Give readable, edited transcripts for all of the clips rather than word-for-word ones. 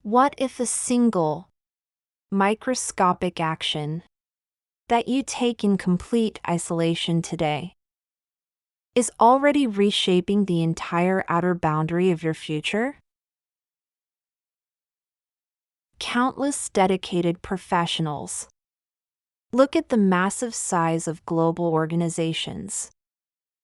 What if a single, microscopic action that you take in complete isolation today is already reshaping the entire outer boundary of your future? Countless dedicated professionals. Look at the massive size of global organizations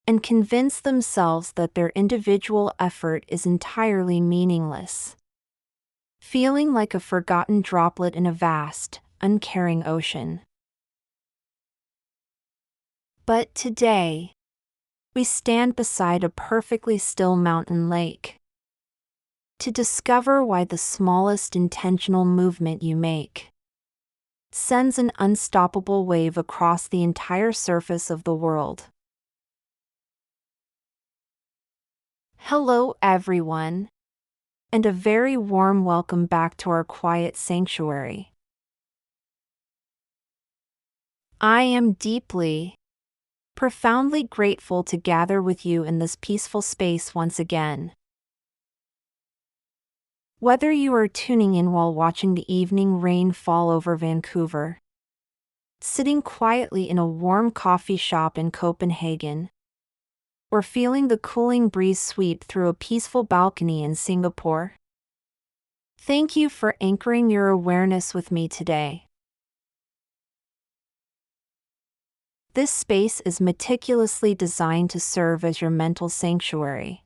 and convince themselves that their individual effort is entirely meaningless, feeling like a forgotten droplet in a vast, uncaring ocean. But today, we stand beside a perfectly still mountain lake to discover why the smallest intentional movement you make sends an unstoppable wave across the entire surface of the world. Hello, everyone, and a very warm welcome back to our quiet sanctuary. I am deeply, profoundly grateful to gather with you in this peaceful space once again. Whether you are tuning in while watching the evening rain fall over Vancouver, sitting quietly in a warm coffee shop in Copenhagen, or feeling the cooling breeze sweep through a peaceful balcony in Singapore, thank you for anchoring your awareness with me today. This space is meticulously designed to serve as your mental sanctuary.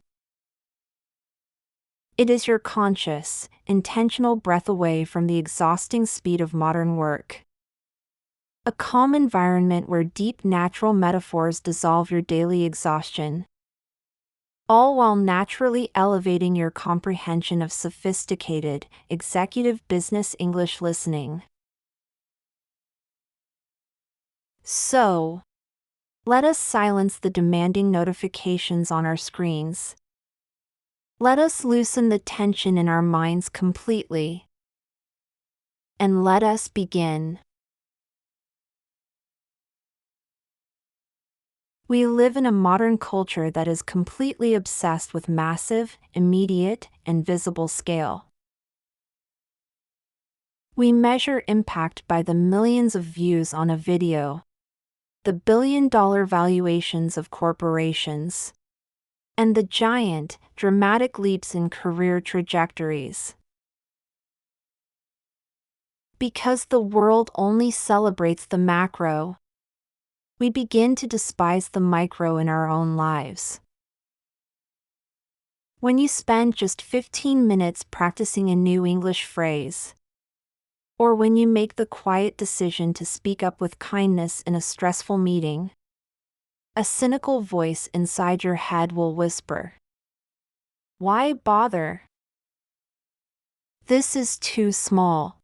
It is your conscious, intentional breath away from the exhausting speed of modern work. A calm environment where deep natural metaphors dissolve your daily exhaustion, all while naturally elevating your comprehension of sophisticated, executive business English listening. So, let us silence the demanding notifications on our screens. Let us loosen the tension in our minds completely. And let us begin. We live in a modern culture that is completely obsessed with massive, immediate, and visible scale. We measure impact by the millions of views on a video, the billion-dollar valuations of corporations, and the giant, dramatic leaps in career trajectories. Because the world only celebrates the macro, we begin to despise the micro in our own lives. When you spend just 15 minutes practicing a new English phrase, or when you make the quiet decision to speak up with kindness in a stressful meeting, a cynical voice inside your head will whisper, "Why bother? This is too small.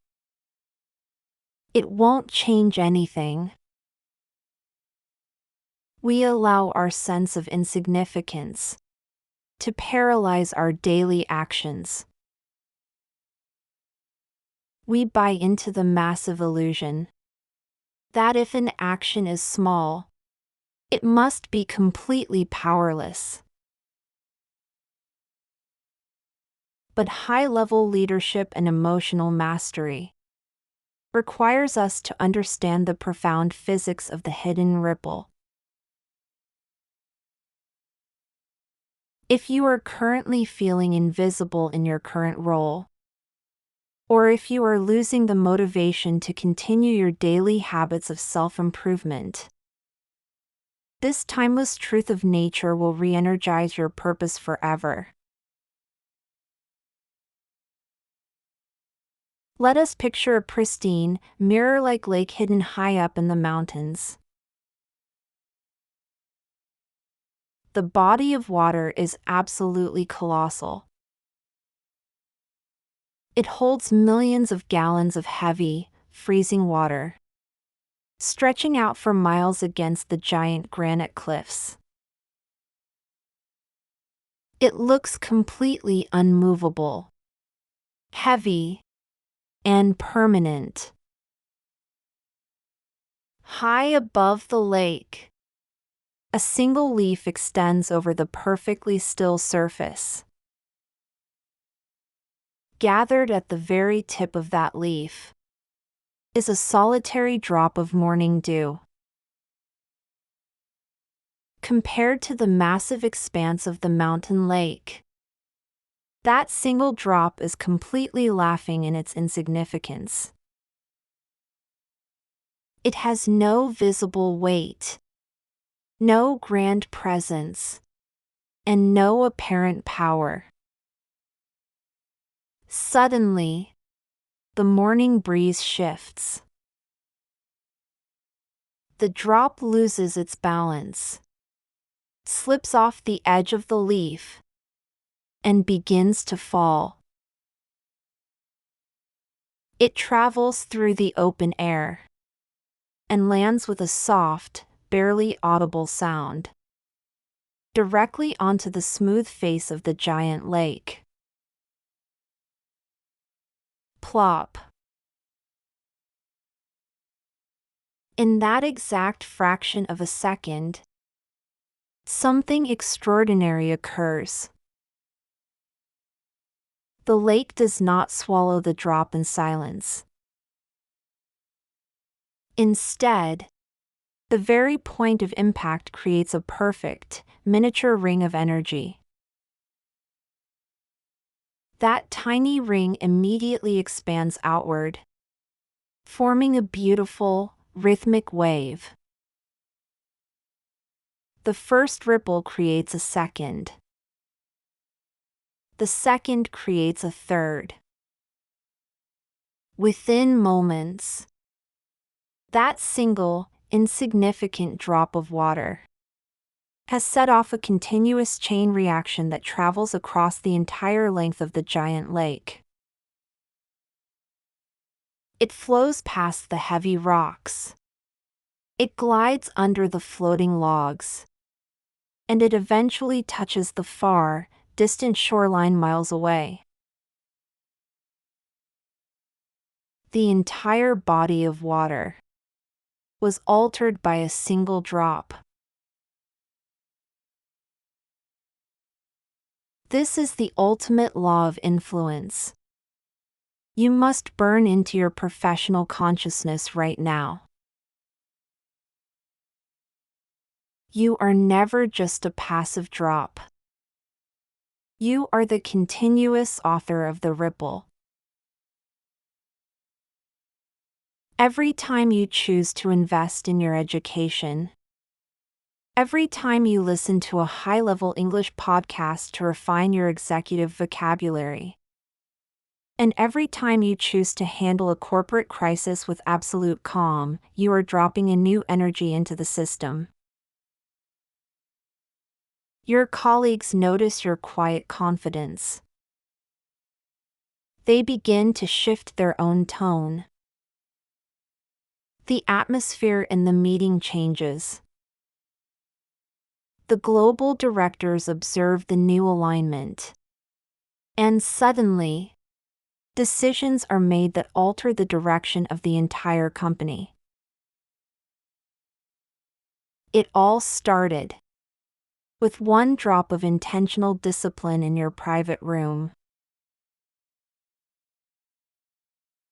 It won't change anything." We allow our sense of insignificance to paralyze our daily actions. We buy into the massive illusion that if an action is small, it must be completely powerless. But high-level leadership and emotional mastery requires us to understand the profound physics of the hidden ripple. If you are currently feeling invisible in your current role, or if you are losing the motivation to continue your daily habits of self-improvement, this timeless truth of nature will re-energize your purpose forever. Let us picture a pristine, mirror-like lake hidden high up in the mountains. The body of water is absolutely colossal. It holds millions of gallons of heavy, freezing water, stretching out for miles against the giant granite cliffs. It looks completely unmovable, heavy, and permanent. High above the lake, a single leaf extends over the perfectly still surface. Gathered at the very tip of that leaf is a solitary drop of morning dew. Compared to the massive expanse of the mountain lake, that single drop is completely laughing in its insignificance. It has no visible weight, no grand presence, and no apparent power. Suddenly, the morning breeze shifts. The drop loses its balance, slips off the edge of the leaf, and begins to fall. It travels through the open air and lands with a soft, barely audible sound directly onto the smooth face of the giant lake. Plop. In that exact fraction of a second, something extraordinary occurs. The lake does not swallow the drop in silence. Instead, the very point of impact creates a perfect, miniature ring of energy. That tiny ring immediately expands outward, forming a beautiful, rhythmic wave. The first ripple creates a second. The second creates a third. Within moments, that single, insignificant drop of water has set off a continuous chain reaction that travels across the entire length of the giant lake. It flows past the heavy rocks. It glides under the floating logs. And it eventually touches the far, distant shoreline miles away. The entire body of water was altered by a single drop. This is the ultimate law of influence. You must burn into your professional consciousness right now. You are never just a passive drop. You are the continuous author of the ripple. Every time you choose to invest in your education, every time you listen to a high-level English podcast to refine your executive vocabulary, and every time you choose to handle a corporate crisis with absolute calm, you are dropping a new energy into the system. Your colleagues notice your quiet confidence. They begin to shift their own tone. The atmosphere in the meeting changes. The global directors observe the new alignment. And suddenly, decisions are made that alter the direction of the entire company. It all started with one drop of intentional discipline in your private room.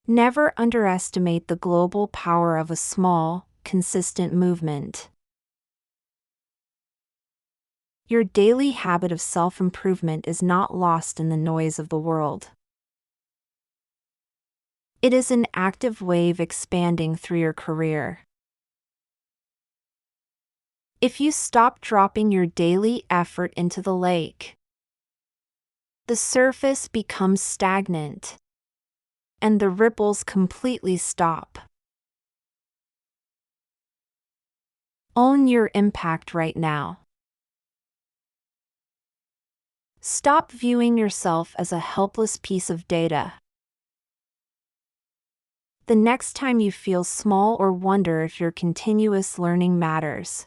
Never underestimate the global power of a small, consistent movement. Your daily habit of self-improvement is not lost in the noise of the world. It is an active wave expanding through your career. If you stop dropping your daily effort into the lake, the surface becomes stagnant, and the ripples completely stop. Own your impact right now. Stop viewing yourself as a helpless piece of data. The next time you feel small or wonder if your continuous learning matters,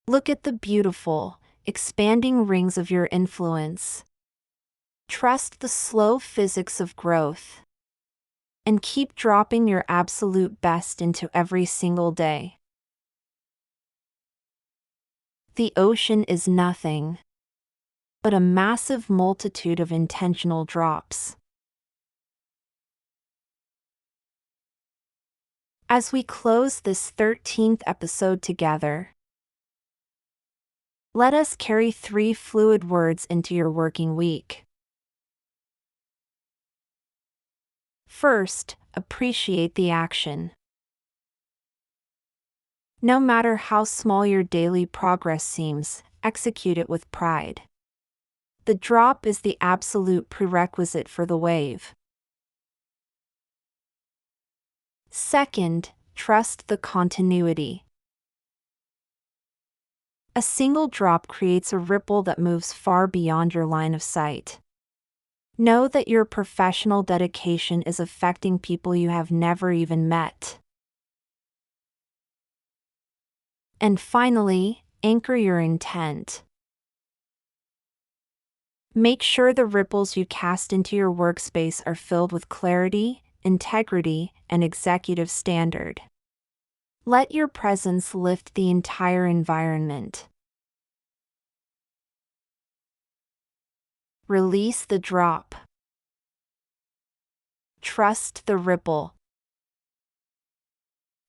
look at the beautiful, expanding rings of your influence. Trust the slow physics of growth, and keep dropping your absolute best into every single day. The ocean is nothing. but a massive multitude of intentional drops. As we close this 13th episode together, let us carry 3 fluid words into your working week. First, appreciate the action. No matter how small your daily progress seems, execute it with pride. The drop is the absolute prerequisite for the wave. Second, trust the continuity. A single drop creates a ripple that moves far beyond your line of sight. Know that your professional dedication is affecting people you have never even met. And finally, anchor your intent. Make sure the ripples you cast into your workspace are filled with clarity, integrity, and executive standard. Let your presence lift the entire environment. Release the drop. Trust the ripple.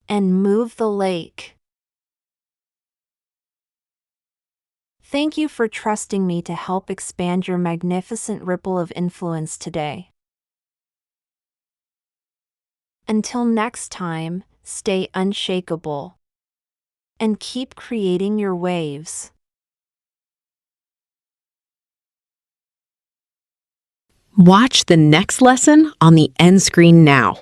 And move the lake. Thank you for trusting me to help expand your magnificent ripple of influence today. Until next time, stay unshakable and keep creating your waves. Watch the next lesson on the end screen now.